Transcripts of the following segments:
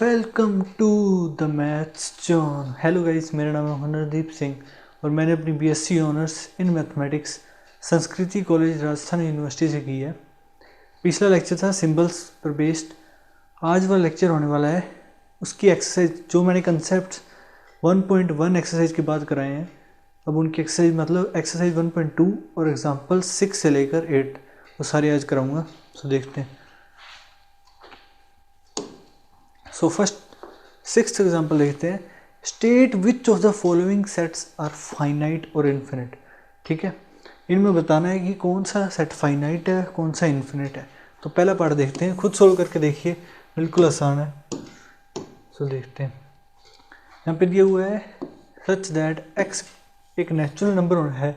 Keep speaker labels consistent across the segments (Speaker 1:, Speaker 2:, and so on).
Speaker 1: Welcome to the maths zone. Hello guys, मेरा नाम है हनरदीप सिंह और मैंने अपनी BSc honours in mathematics Sanskriti college Rajasthan university से की है। पिछला लेक्चर था सिंबल्स पर बेस्ड। आज वाला लेक्चर होने वाला है उसकी एक्सरसाइज, जो मैंने कंसेप्ट 1.1 एक्सरसाइज के बाद कराए हैं। अब उनकी एक्सरसाइज मतलब एक्सरसाइज 1.2 और एग्जाम्पल 6 से लेकर 8 वो सारे आज कराऊँगा। सो देखते हैं। सो फर्स्ट 6th एग्जाम्पल देखते हैं। State which of the following sets are finite और इन्फिनिट। ठीक है, इनमें बताना है कि कौन सा सेट फाइनाइट है, कौन सा इन्फिनिट है। तो पहला पार्ट देखते हैं, खुद सोल्व करके देखिए, बिल्कुल आसान है। सो देखते हैं, यहाँ पे दिया हुआ है सच दैट x एक नेचुरल नंबर है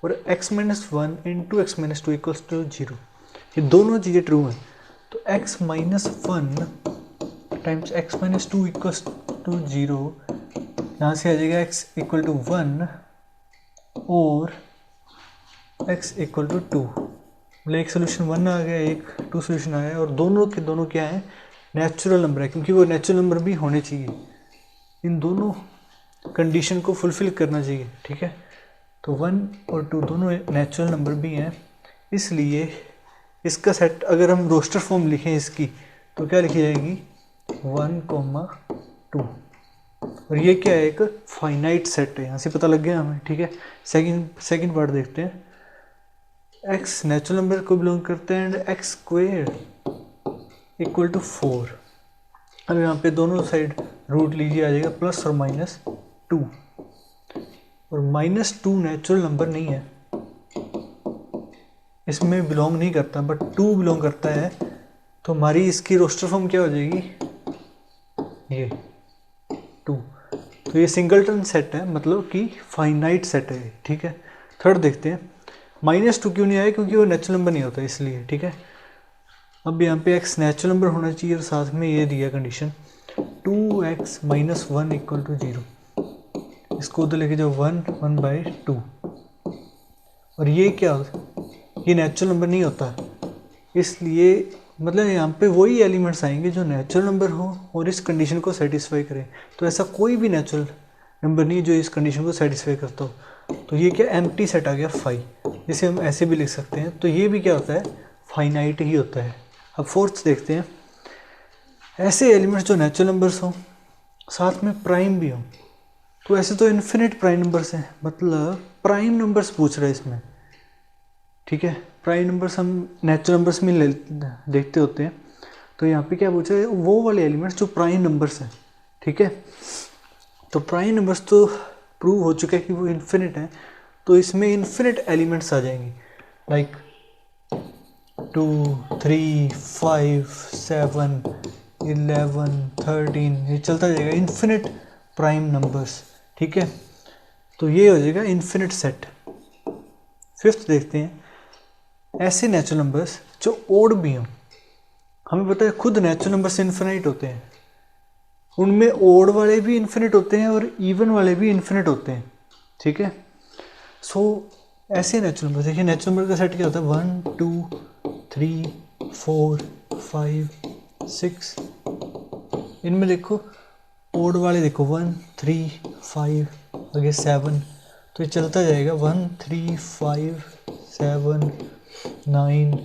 Speaker 1: और x-1 into x-2 equals to 0। ये दोनों चीज़ें ट्रू हैं। तो x-1 times x-2 equals to 0, यहाँ से आ जाएगा x इक्वल टू 1 और x इक्वल टू 2। मतलब एक सोल्यूशन 1 आ गया, एक 2 सोल्यूशन आया और दोनों के दोनों क्या है, नेचुरल नंबर है, क्योंकि वो नेचुरल नंबर भी होने चाहिए। इन दोनों कंडीशन को फुलफिल करना चाहिए। ठीक है, तो 1 और 2 दोनों नेचुरल नंबर भी हैं, इसलिए इसका सेट अगर हम रोस्टर फॉर्म लिखें इसकी, तो क्या लिखी जाएगी 1, 2। और ये क्या है, एक फाइनाइट सेट है, यहाँ से पता लग गया हमें। ठीक है, सेकंड पार्ट देखते हैं। x नेचुरल नंबर को बिलोंग करते हैं and x square equal to 4। अब यहाँ पे दोनों साइड रूट लीजिए, आ जाएगा प्लस और -2। और -2 नेचुरल नंबर नहीं है, इसमें बिलोंग नहीं करता, बट 2 बिलोंग करता है। तो हमारी इसकी रोस्टर फॉर्म क्या हो जाएगी, ये 2। तो ये सिंगलटन सेट है, मतलब कि फाइनाइट सेट है। ठीक है, थर्ड देखते हैं। -2 क्यों नहीं आया, क्योंकि वो नेचुरल नंबर नहीं होता इसलिए। ठीक है, अब यहाँ पे x नेचुरल नंबर होना चाहिए और साथ में ये दिया कंडीशन 2x-1 इक्वल टू 0। इसको उधर लेके जाओ 1/2। और ये क्या, ये नेचुरल नंबर नहीं होता, इसलिए मतलब यहाँ पे वही एलिमेंट्स आएंगे जो नेचुरल नंबर हो और इस कंडीशन को सेटिस्फाई करें। तो ऐसा कोई भी नेचुरल नंबर नहीं जो इस कंडीशन को सेटिस्फाई करता हो। तो ये क्या, एम्प्टी सेट आ गया 5, जिसे हम ऐसे भी लिख सकते हैं। तो ये भी क्या होता है, फाइनाइट ही होता है। अब फोर्थ देखते हैं। ऐसे एलिमेंट्स जो नेचुरल नंबर्स हों, साथ में प्राइम भी हों। तो ऐसे तो इन्फिनिट प्राइम नंबर्स हैं, मतलब प्राइम नंबर्स पूछ रहे हैं इसमें। ठीक है, प्राइम नंबर्स हम नेचुरल नंबर्स में देखते होते हैं। तो यहाँ पे क्या पूछ रहे हैं, वो वाले एलिमेंट्स जो प्राइम नंबर्स हैं। ठीक है, तो प्राइम नंबर्स तो प्रूव हो चुका है कि वो इन्फिनिट हैं, तो इसमें इन्फिनिट एलिमेंट्स आ जाएंगे, लाइक 2, 3, 5, 7, 11, 13, ये चलता जाएगा, इन्फिनिट प्राइम नंबर्स। ठीक है, तो ये हो जाएगा इन्फिनिट सेट। फिफ्थ देखते हैं। ऐसे नेचुरल नंबर्स जो ओड भी हों, हमें पता है खुद नेचुरल नंबर्स इन्फिनिट होते हैं, उनमें ओड वाले भी इन्फिनिट होते हैं और इवन वाले भी इन्फिनिट होते हैं। ठीक है, सो ऐसे नेचुरल नंबर देखिए, नेचुरल नंबर का सेट क्या होता है 1, 2, 3, 4, 5, 6। इनमें देखो ओड वाले देखो 1, 3, 5 आगे 7, तो ये चलता जाएगा 1, 3, 5, 7, 9।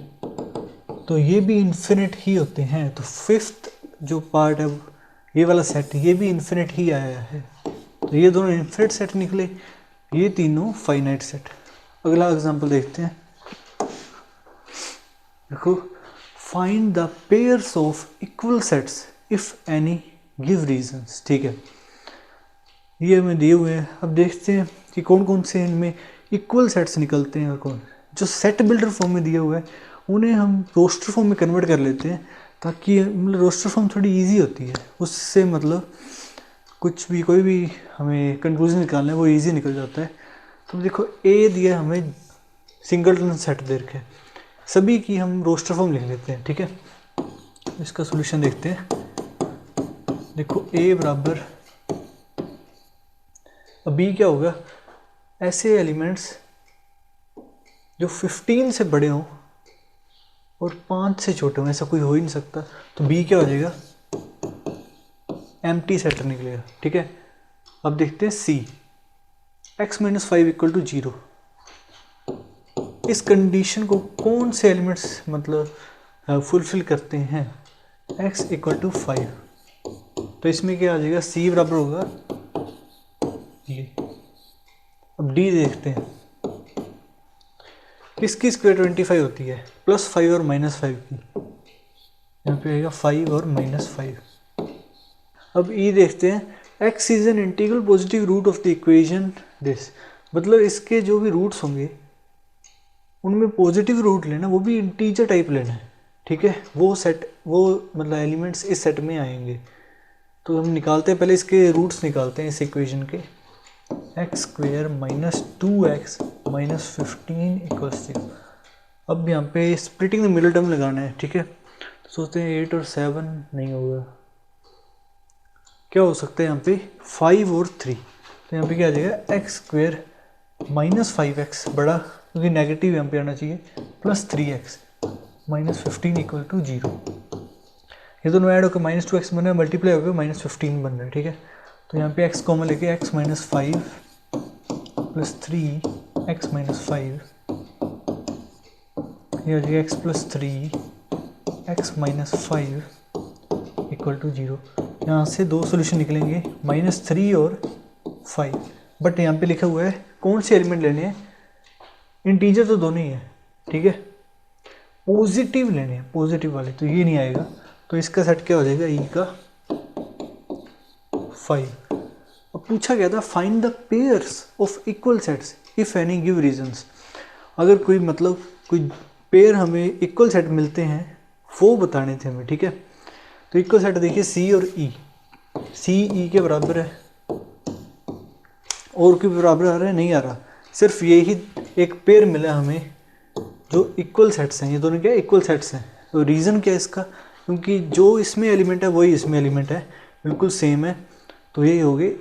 Speaker 1: तो ये भी इन्फिनिट ही होते हैं। तो फिफ्थ जो पार्ट है, ये वाला सेट, ये भी इन्फिनिट ही आया है। तो ये दोनों इन्फिनिट सेट निकले, ये तीनों फाइनाइट सेट। अगला एग्जांपल देखते हैं। देखो, find the pairs of equal sets if any give reasons. ठीक है, ये हमें दिए हुए हैं। अब देखते हैं कि कौन कौन से इनमें इक्वल सेट्स निकलते हैं और कौन जो सेट बिल्डर फॉर्म में दिया हुआ है उन्हें हम रोस्टर फॉर्म में कन्वर्ट कर लेते हैं, ताकि मतलब रोस्टर फॉर्म थोड़ी इजी होती है, उससे मतलब कुछ भी कोई भी हमें कंक्लूजन निकालना है वो इजी निकल जाता है। तो देखो ए दिया हमें सिंगलटन सेट दे रखे, सभी की हम रोस्टर फॉर्म लिख लेते हैं। ठीक है, इसका सोल्यूशन देखते हैं। देखो ए बराबर, अब बी क्या होगा, ऐसे एलिमेंट्स जो 15 से बड़े हों और 5 से छोटे हों, ऐसा कोई हो ही नहीं सकता। तो बी क्या हो जाएगा एम्प्टी सेट निकलेगा, ठीक है। अब देखते हैं सी, x माइनस 5 इक्वल टू 0। इस कंडीशन को कौन से एलिमेंट्स मतलब फुलफिल करते हैं, x इक्वल टू 5। तो इसमें क्या आ जाएगा, c बराबर होगा ये। अब d देखते हैं, किसकी स्क्वायर 25 होती है, +5 और -5 की। यहाँ पे आएगा 5 और -5। अब e देखते हैं, x is an integral positive root of the equation this. मतलब इसके जो भी रूट्स होंगे उनमें पॉजिटिव रूट लेना, वो भी इंटीजर टाइप लेना है, ठीक है। वो सेट, वो मतलब एलिमेंट्स इस सेट में आएंगे। तो हम निकालते हैं, पहले इसके रूट्स निकालते हैं इस इक्वेशन के। X square minus 2x minus 15 equals 0। अब यहाँ पे स्प्लिटिंग द मिडिल टर्म लगाना है, ठीक है। तो सोचते हैं 8 और 7 नहीं होगा, क्या हो सकता है यहाँ पे 5 और 3। तो यहाँ पे क्या आ जाएगा, एक्स स्क्वेयर माइनस 5x बड़ा, क्योंकि नेगेटिव यहाँ पे आना चाहिए, plus 3x minus 15 equal to 0। ये दोनों ऐड होकर -2x बन रहा है, मल्टीप्लाई होकर -15 बन रहा है, ठीक है। तो यहाँ पे x कॉमन लेके x minus 5 plus 3 x minus 5, ये हो जाएगा x plus 3 x minus 5 equal to 0। यहाँ से दो सोल्यूशन निकलेंगे, -3 और 5। बट यहाँ पे लिखा हुआ है कौन से एलिमेंट लेने हैं, इंटीजर तो दोनों ही है, ठीक है। पॉजिटिव लेने हैं, पॉजिटिव वाले, तो ये नहीं आएगा। तो इसका सेट क्या हो जाएगा, ई का 5। अब पूछा गया था find the pairs of equal sets if any give reasons. अगर कोई मतलब कोई पेयर हमें इक्वल सेट मिलते हैं वो बताने थे हमें, ठीक है। तो इक्वल सेट देखिए सी और ई, सी ई के बराबर है, और के बराबर आ रहा है, नहीं आ रहा। सिर्फ यही एक पेयर मिला हमें जो इक्वल सेट्स हैं, ये दोनों क्या इक्वल सेट्स हैं। तो रीज़न क्या है इसका, क्योंकि जो इसमें एलिमेंट है वही इसमें एलिमेंट है, बिल्कुल सेम है, तो यही हो गए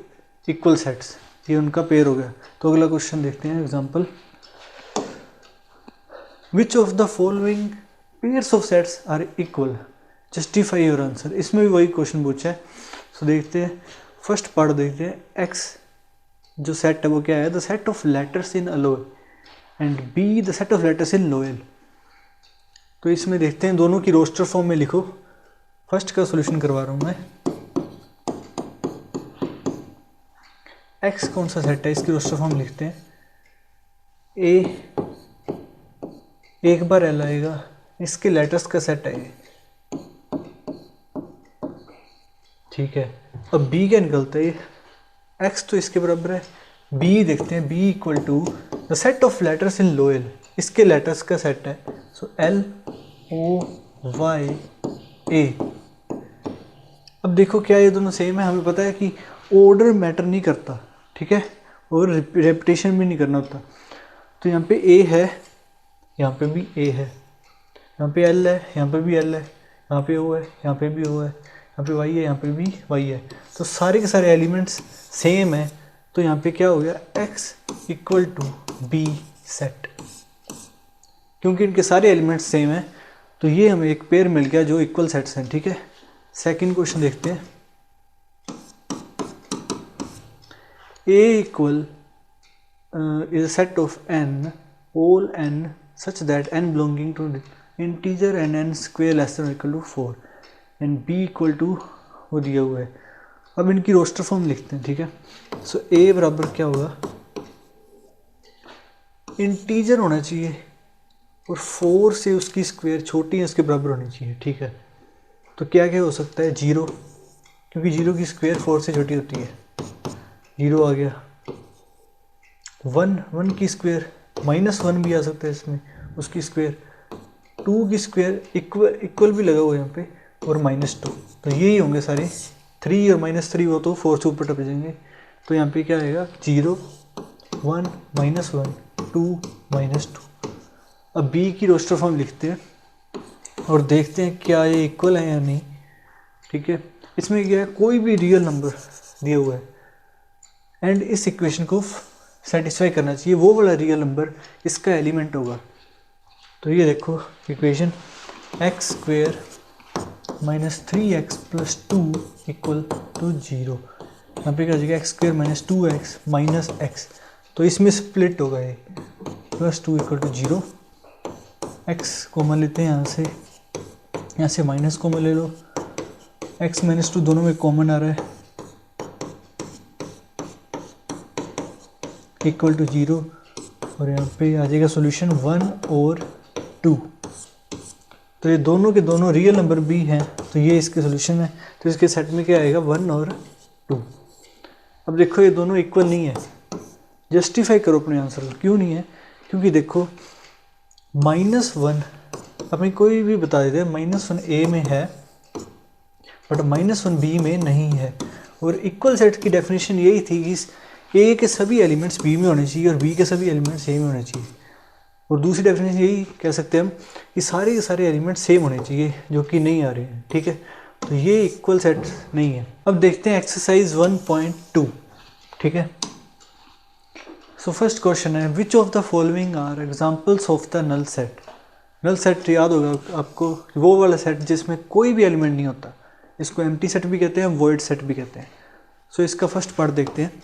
Speaker 1: इक्वल सेट्स, ये उनका पेयर हो गया। तो अगला क्वेश्चन देखते हैं, example, which of the following pairs of sets are equal, justify your answer. इसमें भी वही क्वेश्चन पूछा है। तो देखते हैं, फर्स्ट पार्ट देखते हैं, एक्स जो सेट है वो क्या है, the set of letters in alloy and be the set of letters in loyal. तो इसमें देखते हैं, दोनों की रोस्टर फॉर्म में लिखो। फर्स्ट का सॉल्यूशन करवा रहा हूँ मैं। एक्स कौन सा सेट है, इसकी रोस्टर फॉर्म लिखते हैं। ए एक बार एल आएगा, इसके लेटर्स का सेट है ये, ठीक है। अब बी क्या निकलता है, एक्स तो इसके बराबर है, बी देखते हैं, B equal to the set of letters in loyal, इसके लेटर्स का सेट है। So L O Y A. अब देखो क्या ये दोनों सेम है, हमें पता है कि ऑर्डर मैटर नहीं करता, ठीक है, और रेपिटेशन भी नहीं करना होता। तो यहाँ पे ए है, यहाँ पे भी ए है, यहाँ पे एल है, यहाँ पे भी एल है, यहाँ पे ओ है, यहाँ पे भी ओ है, यहाँ पे वाई है, यहाँ पे भी वाई है। तो सारे के सारे एलिमेंट्स सेम है। तो यहाँ पे क्या हो गया, X equal to B set, क्योंकि इनके सारे एलिमेंट्स सेम है। तो ये हमें एक पेयर मिल गया जो इक्वल सेट्स हैं, ठीक है। सेकंड क्वेश्चन देखते हैं, A equal is a set of N, all N such that n belonging to integer and n square less than or equal to 4 and b equal to वो दिया हुआ है। अब इनकी रोस्टर फॉर्म लिखते हैं, ठीक है। सो a बराबर क्या होगा, इंटीजर होना चाहिए और 4 से उसकी स्क्वायर छोटी है उसके बराबर होनी चाहिए, ठीक है। तो क्या क्या हो सकता है, 0, क्योंकि 0 की स्क्वायर 4 से छोटी होती है, 0 आ गया। 1 की स्क्वायर -1 भी आ सकता है इसमें, उसकी स्क्वायर। 2 की स्क्वायर इक्वल भी लगा हुआ है यहाँ पे, और -2। तो यही होंगे सारे। 3 और -3 वो तो 4 से ऊपर टप जाएंगे। तो यहाँ पे क्या आएगा, 0 1 -1 2 -2। अब b की रोस्टर फॉर्म लिखते हैं और देखते हैं क्या ये इक्वल है या नहीं, ठीक है। इसमें क्या है, कोई भी रियल नंबर दिया हुआ है एंड इस इक्वेशन को सेटिस्फाई करना चाहिए, वो वाला रियल नंबर इसका एलिमेंट होगा। तो ये देखो equation, x square minus 3x plus 2 equal to 0। यहाँ पे क्या हो जाएगा x square minus 2x minus x, तो इसमें स्प्लिट होगा ये plus 2 equal to 0। X common लेते हैं यहाँ से माइनस कॉमन ले लो, x माइनस 2 दोनों में कॉमन आ रहा है इक्वल टू 0, और यहाँ पे आ जाएगा सॉल्यूशन 1 और 2। तो ये दोनों के दोनों रियल नंबर भी हैं, तो ये इसके सॉल्यूशन है। तो इसके सेट में क्या आएगा 1 और 2। अब देखो ये दोनों इक्वल नहीं है, जस्टिफाई करो अपने आंसर को, क्यों नहीं है? क्योंकि देखो -1 अपनी कोई भी बता देते हैं, -1 ए में है बट -1 बी में नहीं है। और इक्वल सेट की डेफिनेशन यही थी कि ए के सभी एलिमेंट्स बी में होने चाहिए और बी के सभी एलिमेंट्स ए में होने चाहिए। और दूसरी डेफिनेशन यही कह सकते हैं हम कि सारे के सारे एलिमेंट्स सेम होने चाहिए, जो कि नहीं आ रहे हैं, ठीक है। तो ये इक्वल सेट नहीं है। अब देखते हैं एक्सरसाइज 1.2, ठीक है। सो फर्स्ट क्वेश्चन है which of the following are examples of the null set. Null set याद होगा आपको, वो वाला सेट जिसमें कोई भी एलिमेंट नहीं होता, इसको एम्प्टी सेट भी कहते हैं, वॉइड सेट भी कहते हैं। सो इसका फर्स्ट पार्ट देखते हैं।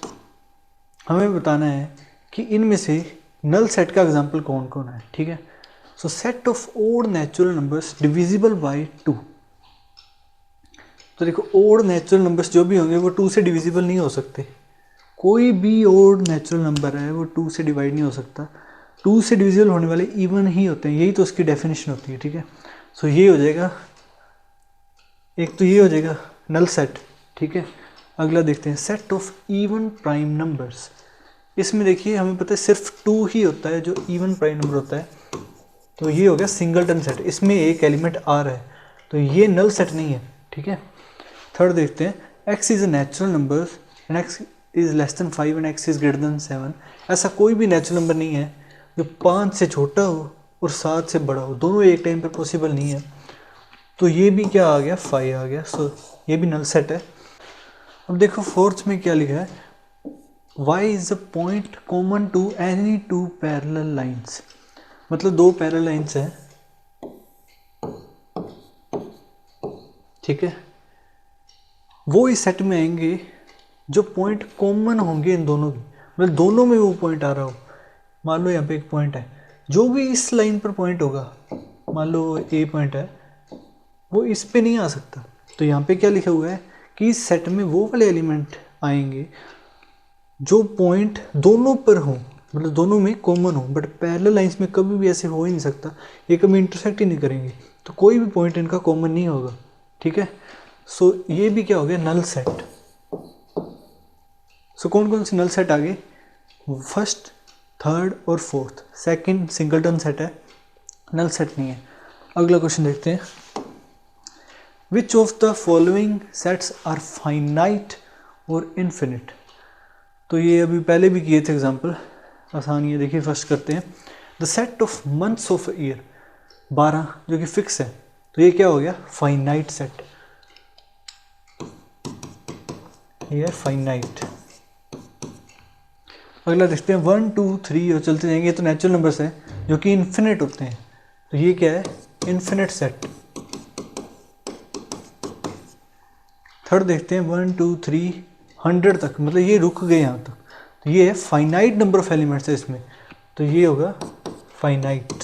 Speaker 1: हमें बताना है कि इनमें से नल सेट का एग्जाम्पल कौन कौन है, ठीक है। So set of odd natural numbers divisible by 2। तो देखो ओड नेचुरल नंबर्स जो भी होंगे वो 2 से डिविजिबल नहीं हो सकते। कोई भी ओड नेचुरल नंबर है वो 2 से डिवाइड नहीं हो सकता। 2 से डिविजिबल होने वाले इवन ही होते हैं, यही तो उसकी डेफिनेशन होती है, ठीक है। सो ये हो जाएगा, एक तो ये हो जाएगा नल सेट, ठीक है। अगला देखते हैं set of even prime numbers. इसमें देखिए हमें पता है सिर्फ 2 ही होता है जो इवन प्राइम नंबर होता है, तो ये हो गया सिंगलटन सेट, इसमें एक एलिमेंट आ रहा है, तो ये नल सेट नहीं है, ठीक है। थर्ड देखते हैं x is a natural number and x is less than 5 and x is greater than 7। ऐसा कोई भी नेचुरल नंबर नहीं है जो 5 से छोटा हो और 7 से बड़ा हो, दोनों एक टाइम पर पॉसिबल नहीं है। तो ये भी क्या आ गया 5 आ गया, सो ये भी नल सेट है। अब देखो फोर्थ में क्या लिखा है, y is a point common to any 2 parallel lines. मतलब 2 पैरेलल लाइंस हैं, ठीक है। वो इस सेट में आएंगे जो पॉइंट कॉमन होंगे इन दोनों की, मतलब दोनों में वो पॉइंट आ रहा हो। मान लो यहाँ पे एक पॉइंट है, जो भी इस लाइन पर पॉइंट होगा, मान लो ए पॉइंट है, वो इस पे नहीं आ सकता। तो यहाँ पे क्या लिखा हुआ है कि इस सेट में वो वाले एलिमेंट आएंगे जो पॉइंट दोनों पर हो, मतलब दोनों में कॉमन हो। बट पैरेलल लाइंस में कभी भी ऐसे हो ही नहीं सकता, ये कभी इंटरसेक्ट ही नहीं करेंगे, तो कोई भी पॉइंट इनका कॉमन नहीं होगा, ठीक है। सो ये भी क्या हो गया नल सेट। सो कौन कौन से नल सेट आ गए, फर्स्ट, थर्ड और फोर्थ। सेकंड सिंगलटन सेट है, नल सेट नहीं है। अगला क्वेश्चन देखते हैं, which of the following sets are finite और इन्फिनिट। तो ये अभी पहले भी किए थे एग्जाम्पल, आसान है। देखिए फर्स्ट करते हैं, the set of months of year 12 जो कि फिक्स है, तो ये क्या हो गया फाइनाइट सेट, ये फाइनाइट। अगला देखते हैं 1 2 3 और चलते जाएंगे, ये तो नेचुरल नंबर्स हैं जो कि इन्फिनिट होते हैं, तो ये क्या है इन्फिनिट सेट। थर्ड देखते हैं 1 2 3 100 तक, मतलब ये रुक गए यहाँ तक, तो ये है फाइनाइट नंबर ऑफ एलिमेंट्स है इसमें, तो ये होगा फाइनाइट।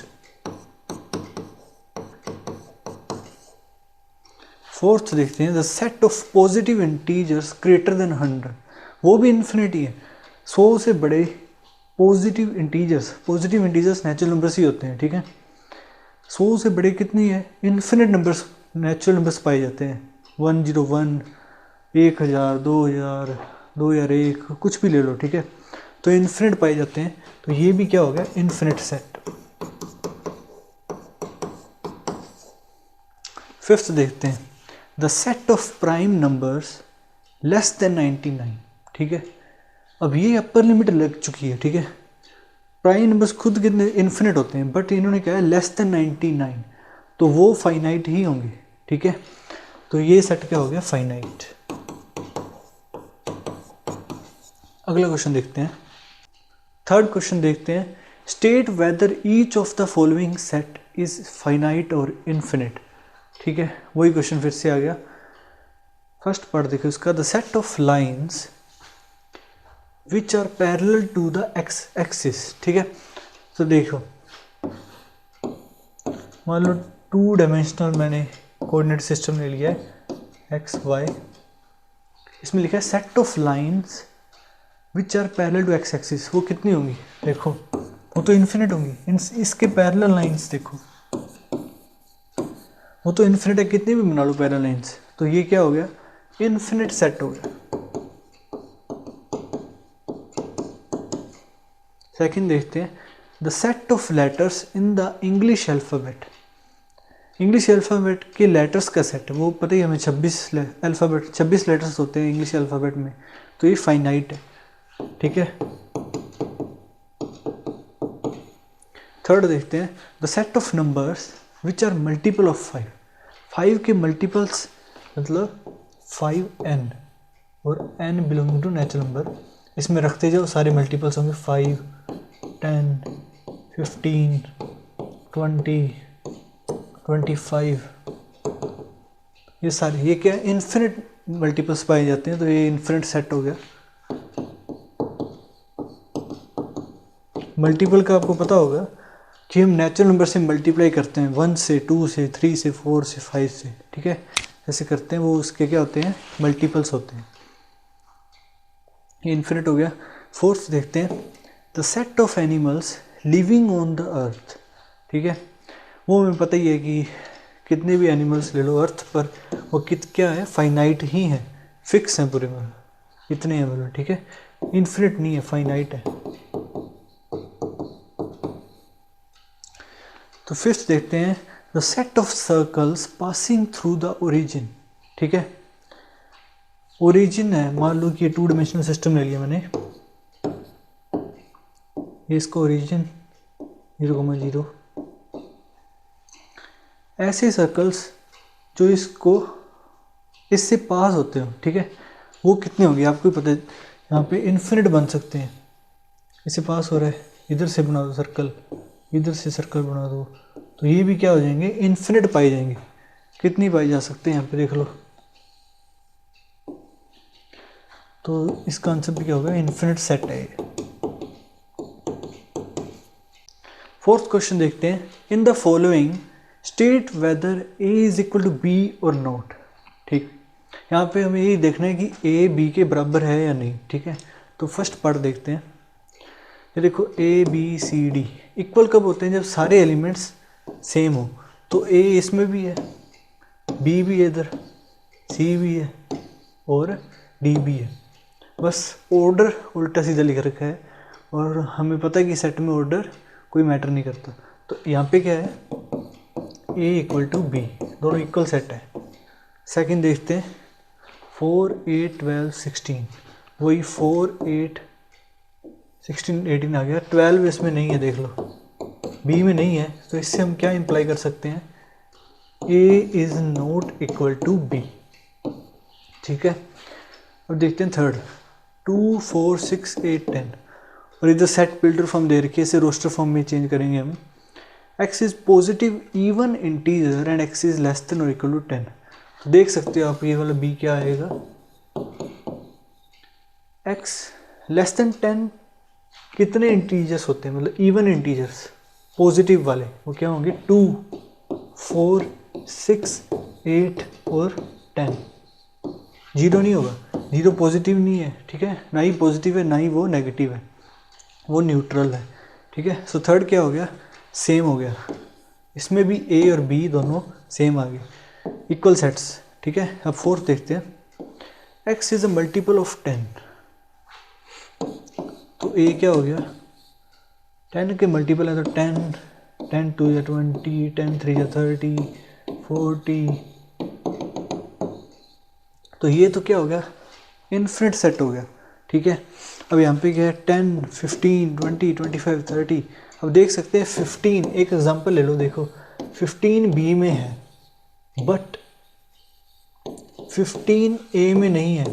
Speaker 1: फोर्थ देखते हैं the set of positive integers greater than 100, वो भी इन्फिनिटी है। 100 से बड़े पॉजिटिव इंटीजर्स नेचुरल नंबर्स ही होते हैं, ठीक है। 100 से बड़े कितनी है इन्फिनिट नंबर्स, नेचुरल नंबर्स पाए जाते हैं, 101 1000 2000 2001 कुछ भी ले लो, ठीक है। तो इन्फिनिट पाए जाते हैं, तो ये भी क्या हो गया इन्फिनिट सेट। फिफ्थ देखते हैं the set of prime numbers less than 99, ठीक है। अब ये अपर लिमिट लग चुकी है, ठीक है। प्राइम नंबर्स खुद कितने इन्फिनिट होते हैं, बट इन्होंने क्या है लेस देन 99, तो वो फाइनाइट ही होंगे, ठीक है। तो ये सेट क्या हो गया फाइनाइट। अगला क्वेश्चन देखते हैं, थर्ड क्वेश्चन देखते हैं, state whether each of the following set is finite और इन्फिनिट। ठीक है, वही क्वेश्चन फिर से आ गया। फर्स्ट पार्ट देखो इसका, the set of lines which are parallel to the x axis. ठीक है, तो देखो मान लो 2 डायमेंशनल मैंने कोऑर्डिनेट सिस्टम ले लिया है एक्स वाई, इसमें लिखा है set of lines which are parallel to x axis. वो कितनी होंगी देखो, वो तो इन्फिनिट होंगी। इसके पैरेलल लाइंस देखो, वो तो इन्फिनिट है, कितनी भी बना लो पैरेलल लाइंस, तो ये क्या हो गया, इन्फिनिट सेट हो गया। सेकंड देखते हैं, the set of letters in the English alphabet. English alphabet के लेटर्स का सेट है, वो पता ही हमें 26 लेटर्स होते हैं इंग्लिश अल्फ़ाबेट में, तो ये फाइनाइट है। ठीक है, थर्ड देखते हैं, the set of numbers which are multiple of 5। 5 के मल्टीपल्स मतलब 5n, और n belonging to natural number, इसमें रखते जाओ सारे मल्टीपल्स होंगे 5, 10, 15, 20, 25, ये सारे, ये क्या इन्फिनिट मल्टीपल्स पाए जाते हैं, तो ये इन्फिनिट सेट हो गया। मल्टीपल का आपको पता होगा कि हम नेचुरल नंबर से मल्टीप्लाई करते हैं, 1 से 2 से 3 से 4 से 5 से, ठीक है, ऐसे करते हैं, वो उसके क्या होते हैं, मल्टीपल्स होते हैं। ये इन्फिनिट हो गया। फोर्थ देखते हैं, the set of animals living on the earth. ठीक है, वो हमें पता ही है कि कितने भी एनिमल्स ले लो अर्थ पर, वो क्या है, फाइनाइट ही है, फिक्स हैं पूरे, मतलब इतने हैं मतलब, ठीक है, इन्फिनिट नहीं है, फाइनाइट है। तो फिफ्थ देखते हैं, the set of circles passing through the origin. ठीक है, ओरिजिन है, मान लो कि ये 2 डायमेंशनल सिस्टम ले लिया मैंने, ये इसका ओरिजिन 0,0, ऐसे सर्कल्स जो इससे पास होते हो, ठीक है, वो कितने होंगे आपको पता है, यहाँ पे इन्फिनिट बन सकते हैं। इससे पास हो रहा है, इधर से बना दो सर्कल, इधर से सर्कल बना दो, तो ये भी क्या हो जाएंगे, इन्फिनिट पाई जाएंगे। कितनी पाई जा सकते हैं यहाँ पे देख लो, तो इसका आंसर भी क्या होगा, इन्फिनिट सेट है ये। फोर्थ क्वेश्चन देखते हैं, in the following state whether A is equal to B और नॉट। ठीक, यहाँ पे हमें यही देखना है कि ए बी के बराबर है या नहीं। ठीक है, तो फर्स्ट पार्ट देखते हैं, ये देखो A B C D equal कब होते हैं, जब सारे एलिमेंट्स सेम हो। तो ए इसमें भी है, बी भी है इधर, सी भी है और डी भी है, बस ऑर्डर उल्टा सीधा लिख रखा है, और हमें पता है कि सेट में ऑर्डर कोई मैटर नहीं करता। तो यहाँ पे क्या है, ए इक्वल टू बी, दोनों इक्वल सेट है। सेकंड देखते हैं, 4, 8, 12, 16, वही 4, 8, 16, 18 आ गया। 12 इसमें नहीं है, देख लो बी में नहीं है, तो इससे हम क्या इम्प्लाई कर सकते हैं, A is not equal to B. ठीक है, अब देखते हैं थर्ड, 2, 4, 6, 8, 10, और इधर सेट बिल्डर फॉर्म दे रखी है, इसे रोस्टर फॉर्म में चेंज करेंगे हम। x is positive even integer and x is less than और इक्वल टू 10। तो देख सकते हो आप, ये वाला b क्या आएगा, x लेस देन 10 कितने इंटीजर्स होते हैं, मतलब इवन इंटीजर्स पॉजिटिव वाले, वो क्या होंगे, 2, 4, 6, 8 और 10। 0 नहीं होगा, 0 पॉजिटिव नहीं है, ठीक है, ना ही पॉजिटिव है ना ही वो नेगेटिव है, वो न्यूट्रल है। ठीक है, सो थर्ड क्या हो गया, सेम हो गया, इसमें भी ए और बी दोनों सेम आ गए, इक्वल सेट्स। ठीक है, अब फोर्थ देखते हैं, x is a multiple of 10, तो ए क्या हो गया, 10 के मल्टीपल है, तो 10, 10 2 या 20, 10 3 या 30, 40, तो ये तो क्या हो गया, इन्फिनिट सेट हो गया। ठीक है, अब यहाँ पे क्या है, 10, 15, 20, 25, 30। अब देख सकते हैं 15, एक एग्जांपल ले लो, देखो 15 बी में है बट 15 ए में नहीं है,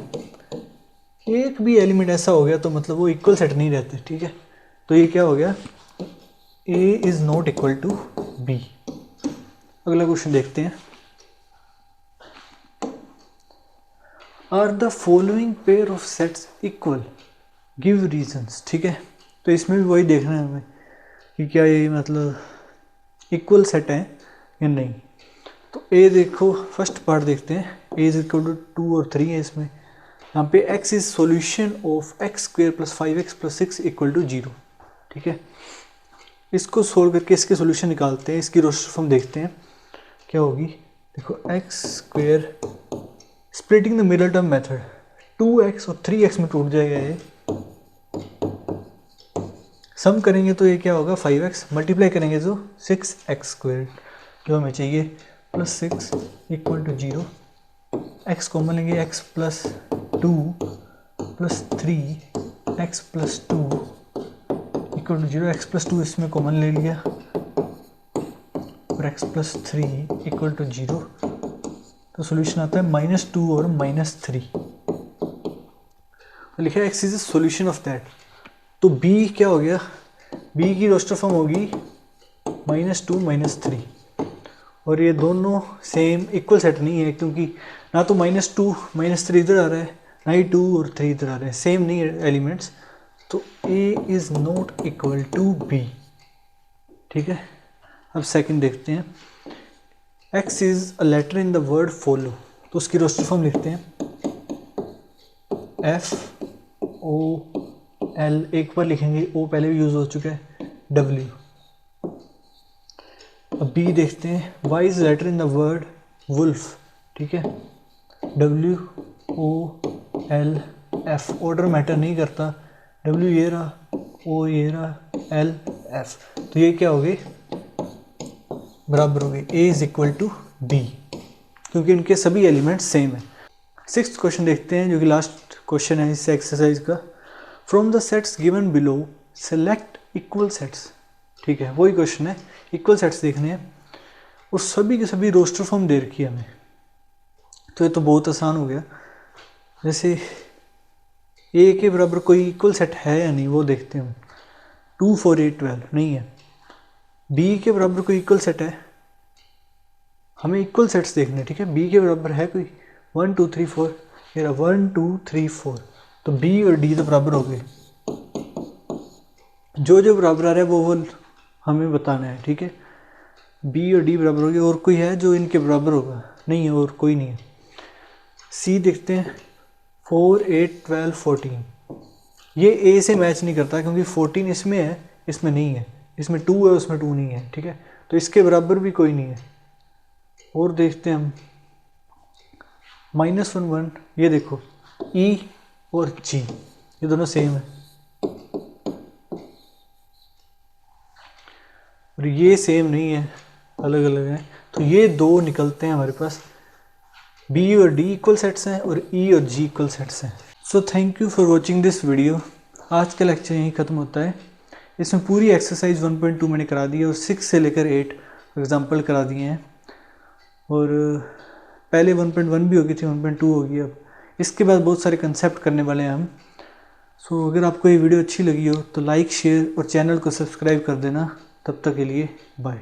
Speaker 1: एक भी एलिमेंट ऐसा हो गया तो मतलब वो इक्वल सेट नहीं रहते। ठीक है, तो ये क्या हो गया, A is not equal to B. अगला क्वेश्चन देखते हैं, are the following pair of sets equal, give reasons. ठीक है, तो इसमें भी वही देखना है हमें कि क्या ये मतलब इक्वल सेट है या नहीं। तो ए देखो, फर्स्ट पार्ट देखते हैं, ए इज इक्वल टू 2 और 3 है इसमें। यहाँ पे x is solution of x square plus 5x plus 6 equal to 0। ठीक है, इसको सोल्व करके इसके सॉल्यूशन निकालते हैं, इसकी रोस्टर फॉर्म देखते हैं क्या होगी। देखो x square, splitting the middle term method, 2x और 3x में टूट जाएगा ये, सम करेंगे तो ये क्या होगा 5x, मल्टीप्लाई करेंगे तो 6x स्क्वेयर जो हमें चाहिए, plus 6 equal to 0। x common लेंगे, x plus 2 plus 3x plus 2 equal to 0। x plus 2 इसमें कॉमन ले लिया और x प्लस 3 इक्वल टू 0। तो सोल्यूशन आता है -2 और -3। तो लिखा है x is a solution of that. तो b क्या हो गया, b की रोस्टर फॉर्म होगी -2 -3, और ये दोनों सेम इक्वल सेट नहीं है, क्योंकि ना तो -2 -3 इधर आ रहा है, ना ही 2 और 3 इधर आ रहे हैं, सेम नहीं है एलिमेंट्स। तो a is not equal to b। ठीक है, अब सेकंड देखते हैं, x is a letter in the word follow. तो उसकी रोस्टर फॉर्म लिखते हैं, FOL, एक बार लिखेंगे, O पहले भी यूज़ हो चुका है, W। अब B देखते हैं, Y is letter in the word wolf. ठीक है, WOLF, ऑर्डर मैटर नहीं करता, W ये रहा, O ये रहा, L F, तो ये क्या हो गई, बराबर हो गई A is equal to B, क्योंकि इनके सभी एलिमेंट्स सेम है। सिक्स्थ क्वेश्चन देखते हैं, जो कि लास्ट क्वेश्चन है इस एक्सरसाइज का। From the sets given below select equal sets. ठीक है, वही क्वेश्चन है, इक्वल सेट्स देखने हैं और सभी के सभी रोस्टर फॉर्म दे रखी है हमें। तो ये तो बहुत आसान हो गया। जैसे ए के बराबर कोई इक्वल सेट है या नहीं वो देखते हैं हम। 2 4 8 12 नहीं है। बी के बराबर कोई इक्वल सेट है, हमें इक्वल सेट्स देखने। ठीक है, बी के बराबर है कोई 1 2 3 4, ये 1 2 3 4, तो बी और डी तो बराबर हो गए। जो जो बराबर आ रहा है वो हमें बताना है। ठीक है, बी और डी बराबर हो गए, और कोई है जो इनके बराबर होगा, नहीं है, और कोई नहीं है। सी देखते हैं, 4 8 12 14, ये ए से मैच नहीं करता, क्योंकि 14 इसमें है, इसमें नहीं है, इसमें 2 है, उसमें 2 नहीं है। ठीक है, तो इसके बराबर भी कोई नहीं है। और देखते हैं हम, -1 1, ये देखो ई और जी, ये दोनों सेम है, और ये सेम नहीं है, अलग अलग हैं। तो ये दो निकलते हैं हमारे पास, बी और डी इक्वल सेट्स हैं और ई और जी इक्वल सेट्स हैं। So thank you for watching this video. आज का लेक्चर यहीं ख़त्म होता है। इसमें पूरी एक्सरसाइज 1.2 मैंने करा दी है और 6 से लेकर 8 एग्जाम्पल करा दिए हैं, और पहले 1.1 भी होगी थी, 1.2 होगी अब। इसके बाद बहुत सारे कंसेप्ट करने वाले हैं हम। सो अगर आपको ये वीडियो अच्छी लगी हो तो लाइक शेयर और चैनल को सब्सक्राइब कर देना। तब तक के लिए बाय।